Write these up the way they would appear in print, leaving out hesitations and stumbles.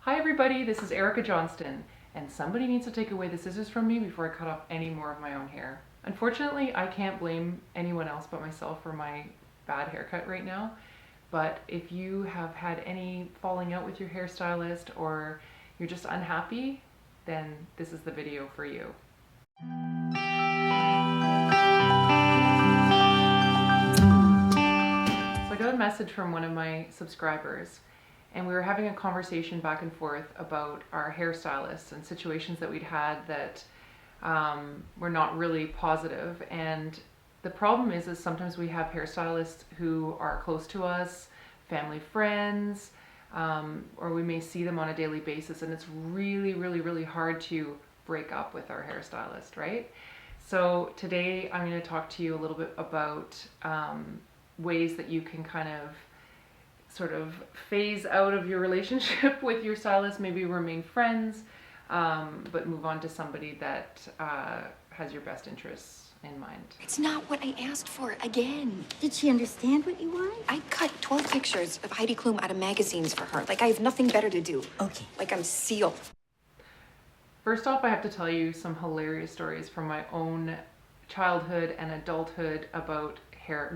Hi everybody, this is Erica Johnston, and somebody needs to take away the scissors from me before I cut off any more of my own hair. Unfortunately, I can't blame anyone else but myself for my bad haircut right now, but if you have had any falling out with your hairstylist or you're just unhappy, then this is the video for you. So I got a message from one of my subscribers, and we were having a conversation back and forth about our hairstylists and situations that we'd had that were not really positive. And the problem is sometimes we have hairstylists who are close to us, family friends, or we may see them on a daily basis, and it's really hard to break up with our hairstylist, right? So today I'm going to talk to you a little bit about ways that you can kind of sort of phase out of your relationship with your stylist, maybe remain friends, but move on to somebody that has your best interests in mind. It's not what I asked for again. Did she understand what you want? I cut 12 pictures of Heidi Klum out of magazines for her. Like I have nothing better to do. Okay. Like I'm sealed. First off, I have to tell you some hilarious stories from my own childhood and adulthood about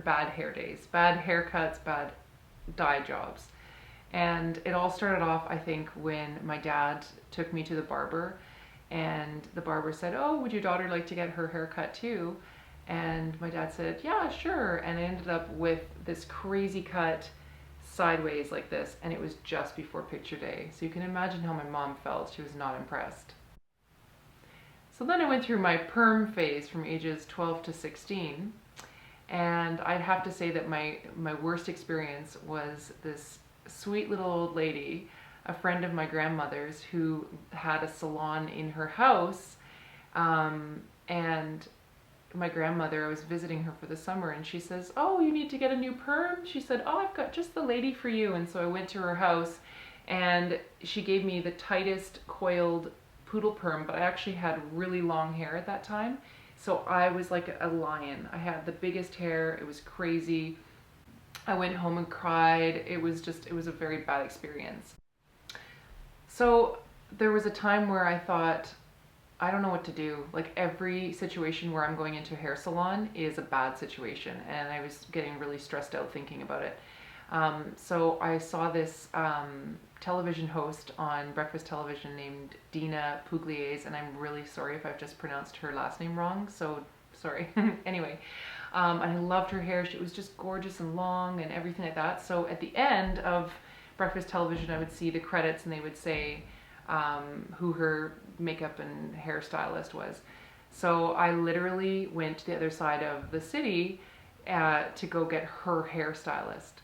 bad hair days, bad haircuts, bad dye jobs. And it all started off, I think, when my dad took me to the barber, and the barber said, "Oh, would your daughter like to get her hair cut too?" And my dad said, "Yeah, sure." And I ended up with this crazy cut sideways like this, and it was just before picture day. So you can imagine how my mom felt. She was not impressed. So then I went through my perm phase from ages 12 to 16. And I'd have to say that my worst experience was this sweet little old lady, a friend of my grandmother's, who had a salon in her house. And my grandmother, I was visiting her for the summer, and she says, "Oh, you need to get a new perm?" She said, "Oh, I've got just the lady for you." And so I went to her house, and she gave me the tightest coiled poodle perm, but I actually had really long hair at that time. So I was like a lion. I had the biggest hair. It was crazy. I went home and cried. It was a very bad experience. So there was a time where I thought, I don't know what to do. Like every situation where I'm going into a hair salon is a bad situation. And I was getting really stressed out thinking about it. So I saw this television host on breakfast television named Dina Pugliese, and I'm really sorry if I've just pronounced her last name wrong, so sorry. Anyway, and I loved her hair. She was just gorgeous and long and everything like that. So at the end of breakfast television, I would see the credits, and they would say who her makeup and hairstylist was. So I literally went to the other side of the city to go get her hairstylist.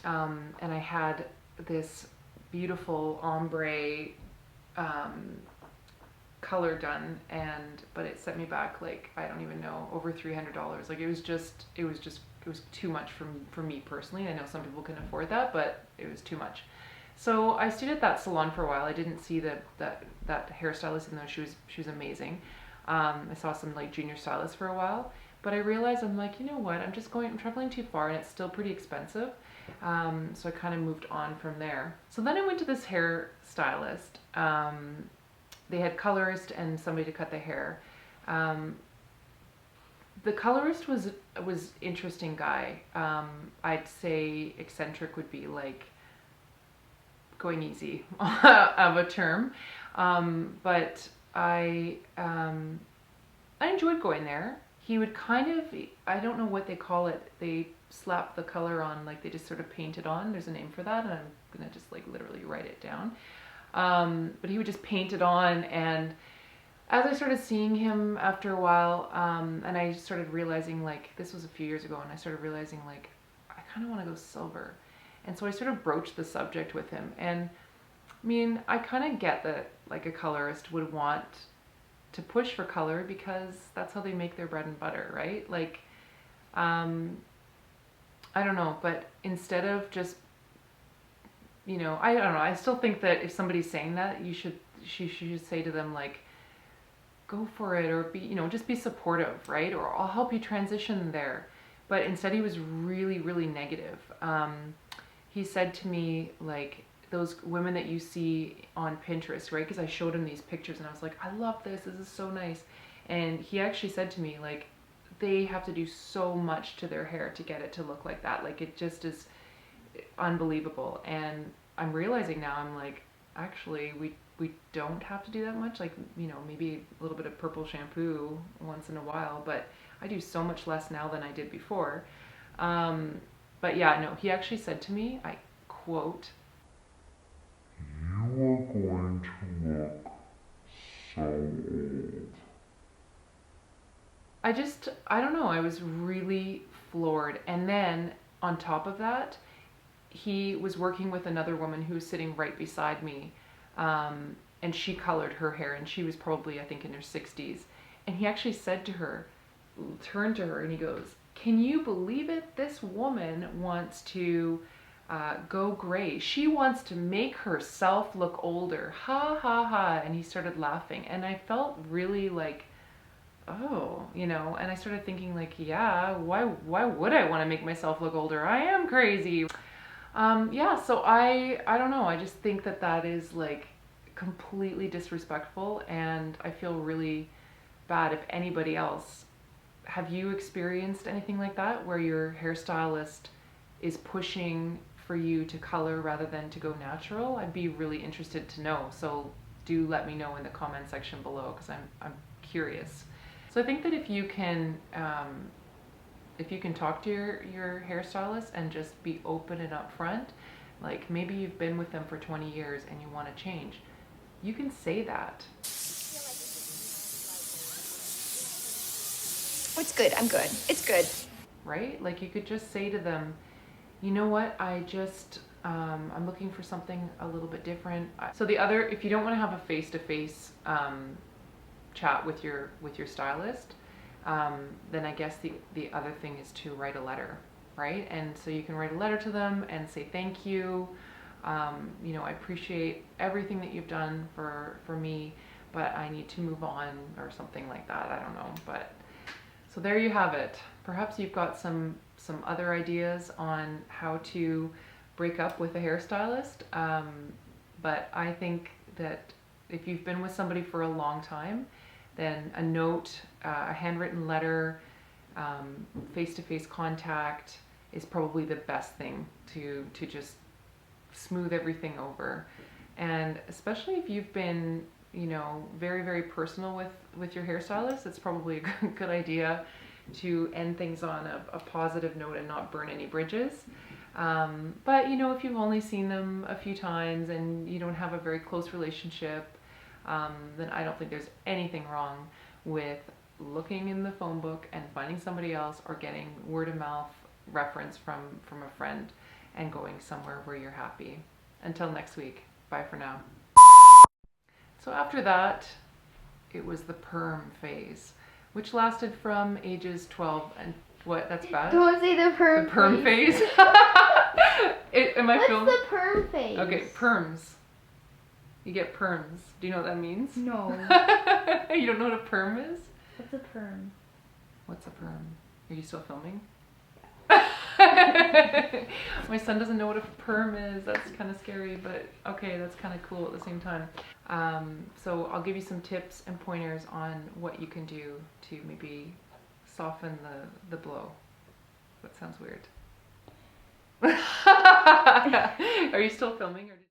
And I had this beautiful ombre color done, but it set me back, like, I don't even know, over $300. Like it was too much for me personally. I know some people can afford that, but it was too much. So I stayed at that salon for a while. I didn't see that hairstylist, even though she was amazing. I saw some like junior stylists for a while, but I realized, I'm like, you know what, I'm traveling too far, and it's still pretty expensive. So I kind of moved on from there. So then I went to this hairstylist. They had colorist and somebody to cut the hair. The colorist was interesting guy. I'd say eccentric would be like going easy of a term. But I enjoyed going there. He would kind of, I don't know what they call it. They slap the color on, like they just sort of paint it on. There's a name for that, and I'm gonna just like literally write it down. But he would just paint it on, and as I started seeing him after a while, and I started realizing, like, this was a few years ago, and I started realizing, like, I kind of want to go silver. And so I sort of broached the subject with him. And I mean, I kind of get that like a colorist would want to push for color because that's how they make their bread and butter, right? Like, I don't know, but instead of just, you know, I don't know, I still think that if somebody's saying that, she should say to them, like, go for it, or be, you know, just be supportive, right? Or I'll help you transition there. But instead he was really negative. He said to me, like, those women that you see on Pinterest, right? Because I showed him these pictures and I was like, I love this. This is so nice. And he actually said to me, like, they have to do so much to their hair to get it to look like that. Like, it just is unbelievable. And I'm realizing now, I'm like, actually, we don't have to do that much. Like, you know, maybe a little bit of purple shampoo once in a while, but I do so much less now than I did before. But yeah, no, he actually said to me, I quote, "You are going to look so old." I don't know, I was really floored. And then on top of that, he was working with another woman who was sitting right beside me, and she colored her hair, and she was probably, I think, in her 60s. And he actually said to her, turned to her, and he goes, "Can you believe it? This woman wants to go gray. She wants to make herself look older. Ha ha ha." And he started laughing, and I felt really like, oh, you know, and I started thinking like, yeah, why would I want to make myself look older? I am crazy. Yeah, so I don't know. I just think that that is like completely disrespectful, and I feel really bad if anybody else. Have you experienced anything like that where your hairstylist is pushing for you to color rather than to go natural? I'd be really interested to know. So do let me know in the comment section below, because I'm curious. So I think that if you can talk to your hairstylist and just be open and upfront, like maybe you've been with them for 20 years and you want to change, you can say that. Oh, it's good. I'm good. It's good. Right? Like you could just say to them, you know what, I just, I'm looking for something a little bit different. So the other, if you don't want to have a face-to-face chat with your stylist, then I guess the other thing is to write a letter, right? And so you can write a letter to them and say thank you. You know, I appreciate everything that you've done for me, but I need to move on, or something like that. I don't know, but so there you have it. Perhaps you've got some other ideas on how to break up with a hairstylist. But I think that if you've been with somebody for a long time, then a note, a handwritten letter, face-to-face contact is probably the best thing to just smooth everything over. And especially if you've been, you know, very, very personal with your hairstylist, it's probably a good idea to end things on a positive note and not burn any bridges. But you know, if you've only seen them a few times and you don't have a very close relationship, then I don't think there's anything wrong with looking in the phone book and finding somebody else, or getting word of mouth reference from a friend, and going somewhere where you're happy. Until next week, bye for now. So after that, it was the perm phase, which lasted from ages 12 and what? That's bad. Don't say the perm. The perm phase. Am I What's filming? the perm phase? Okay, perms. You get perms. Do you know what that means? No. You don't know what a perm is? What's a perm? What's a perm? Are you still filming? My son doesn't know what a perm is. That's kind of scary, but okay, that's kind of cool at the same time. So I'll give you some tips and pointers on what you can do to maybe soften the blow. That sounds weird. Are you still filming? Or